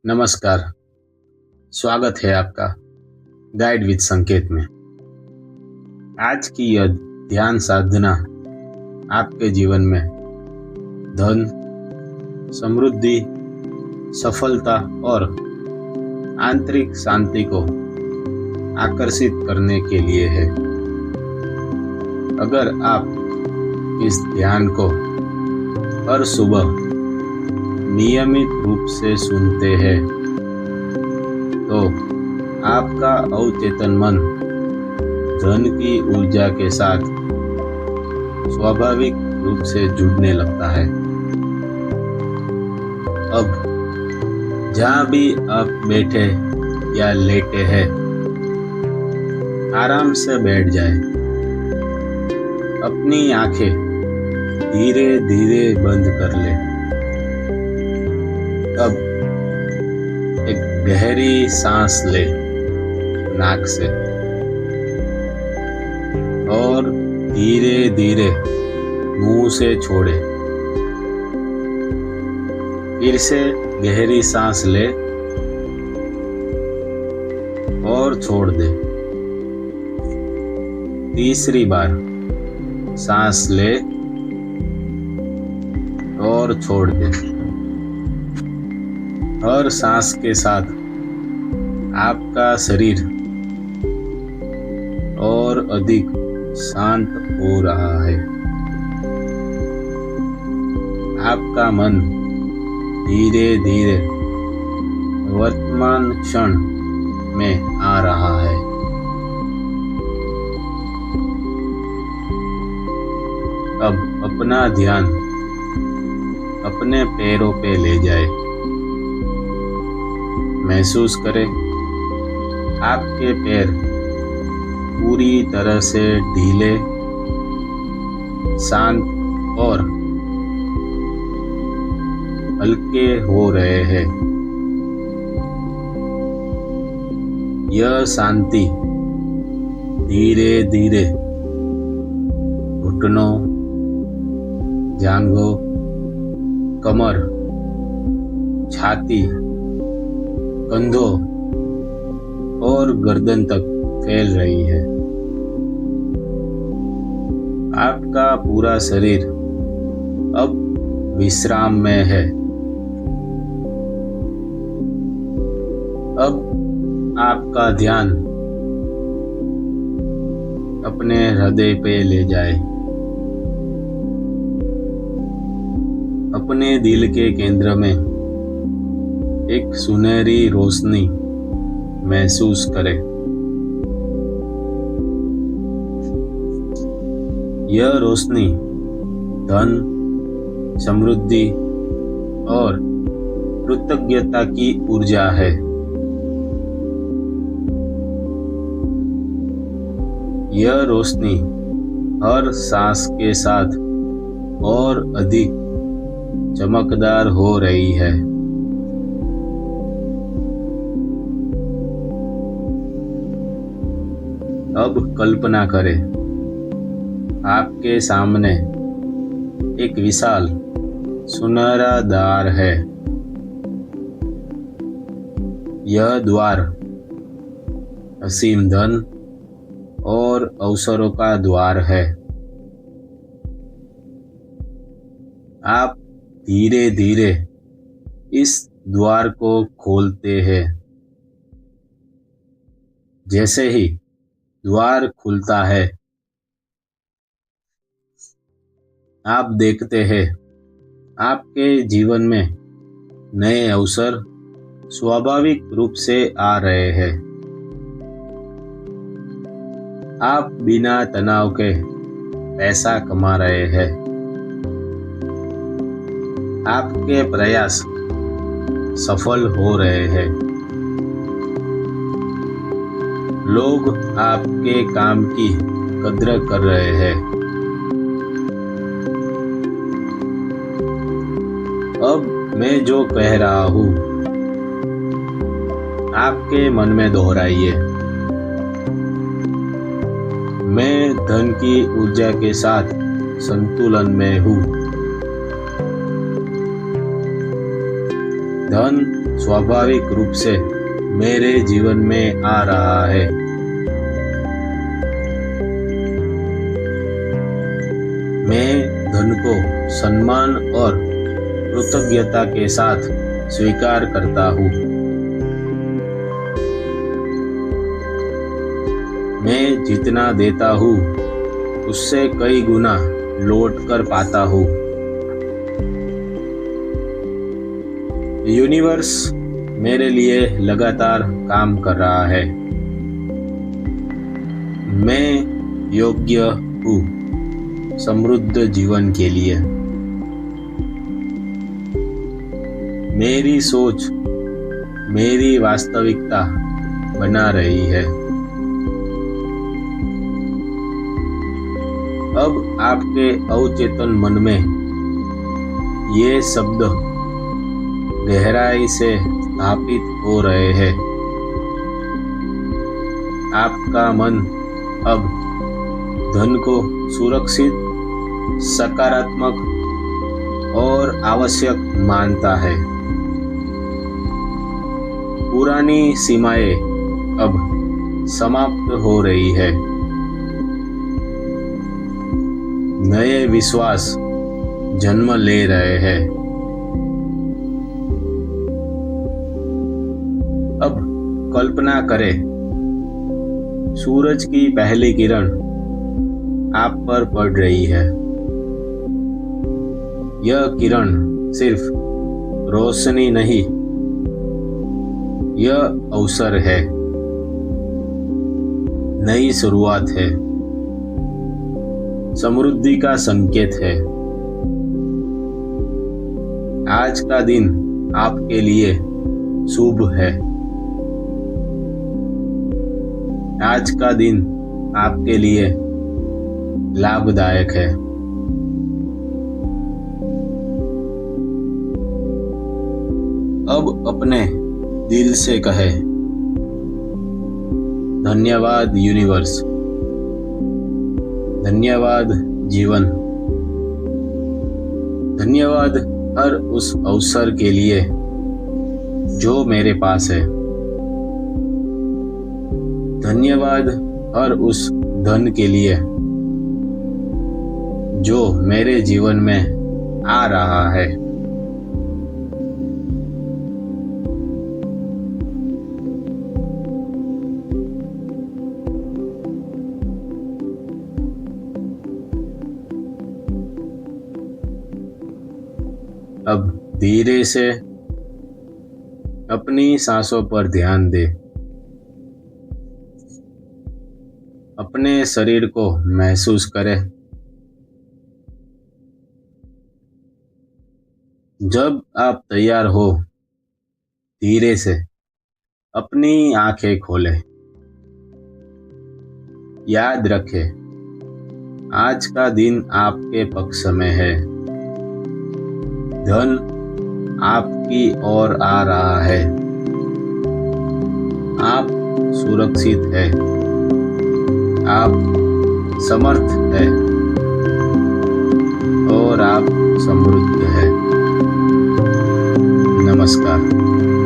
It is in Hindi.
नमस्कार। स्वागत है आपका गाइड विद संकेत में। आज की यह ध्यान साधना आपके जीवन में धन, समृद्धि, सफलता और आंतरिक शांति को आकर्षित करने के लिए है। अगर आप इस ध्यान को हर सुबह नियमित रूप से सुनते हैं तो आपका अवचेतन मन धन की ऊर्जा के साथ स्वाभाविक रूप से जुड़ने लगता है। अब जहाँ भी आप बैठे या लेटे हैं, आराम से बैठ जाएं। अपनी आंखें धीरे धीरे बंद कर लें। अब एक गहरी सांस ले नाक से और धीरे धीरे मुंह से छोड़े। फिर से गहरी सांस ले और छोड़ दे। तीसरी बार सांस ले और छोड़ दे। हर सांस के साथ आपका शरीर और अधिक शांत हो रहा है। आपका मन धीरे धीरे वर्तमान क्षण में आ रहा है। अब अपना ध्यान अपने पैरों पे ले जाए। महसूस करें आपके पैर पूरी तरह से ढीले, शांत और हल्के हो रहे हैं। यह शांति धीरे धीरे घुटनों, जांघों, कमर, छाती, कंधों और गर्दन तक फैल रही है। आपका पूरा शरीर अब विश्राम में है। अब आपका ध्यान अपने हृदय पे ले जाए। अपने दिल के केंद्र में एक सुनहरी रोशनी महसूस करें। यह रोशनी धन, समृद्धि और कृतज्ञता की ऊर्जा है। यह रोशनी हर सांस के साथ और अधिक चमकदार हो रही है। अब कल्पना करें आपके सामने एक विशाल सुनहरा द्वार है। यह द्वार असीम धन और अवसरों का द्वार है। आप धीरे धीरे इस द्वार को खोलते हैं। जैसे ही द्वार खुलता है, आप देखते हैं आपके जीवन में नए अवसर स्वाभाविक रूप से आ रहे हैं। आप बिना तनाव के पैसा कमा रहे हैं। आपके प्रयास सफल हो रहे हैं। लोग आपके काम की कद्र कर रहे हैं। अब मैं जो कह रहा हूँ आपके मन में दोहराइए। मैं धन की ऊर्जा के साथ संतुलन में हूँ। धन स्वाभाविक रूप से मेरे जीवन में आ रहा है। मैं धन को सम्मान और कृतज्ञता के साथ स्वीकार करता हूँ। मैं जितना देता हूँ उससे कई गुना लौट कर पाता हूँ। यूनिवर्स मेरे लिए लगातार काम कर रहा है। मैं योग्य हूँ समृद्ध जीवन के लिए। मेरी सोच मेरी वास्तविकता बना रही है। अब आपके अवचेतन मन में ये शब्द गहराई से स्थापित हो रहे हैं। आपका मन अब धन को सुरक्षित, सकारात्मक और आवश्यक मानता है। पुरानी सीमाएं अब समाप्त हो रही है। नए विश्वास जन्म ले रहे हैं। अब कल्पना करें, सूरज की पहली किरण आप पर पड़ रही है। यह किरण सिर्फ रोशनी नहीं, यह अवसर है, नई शुरुआत है, समृद्धि का संकेत है। आज का दिन आपके लिए शुभ है। आज का दिन आपके लिए लाभदायक है। अब अपने दिल से कहे, धन्यवाद यूनिवर्स, धन्यवाद जीवन, धन्यवाद हर उस अवसर के लिए जो मेरे पास है। धन्यवाद हर उस धन के लिए जो मेरे जीवन में आ रहा है। अब धीरे से अपनी सांसों पर ध्यान दे। अपने शरीर को महसूस करें। जब आप तैयार हो, धीरे से अपनी आंखें खोलें। याद रखें, आज का दिन आपके पक्ष में है। धन आपकी ओर आ रहा है। आप सुरक्षित हैं। आप समर्थ हैं और आप समृद्ध हैं। नमस्कार।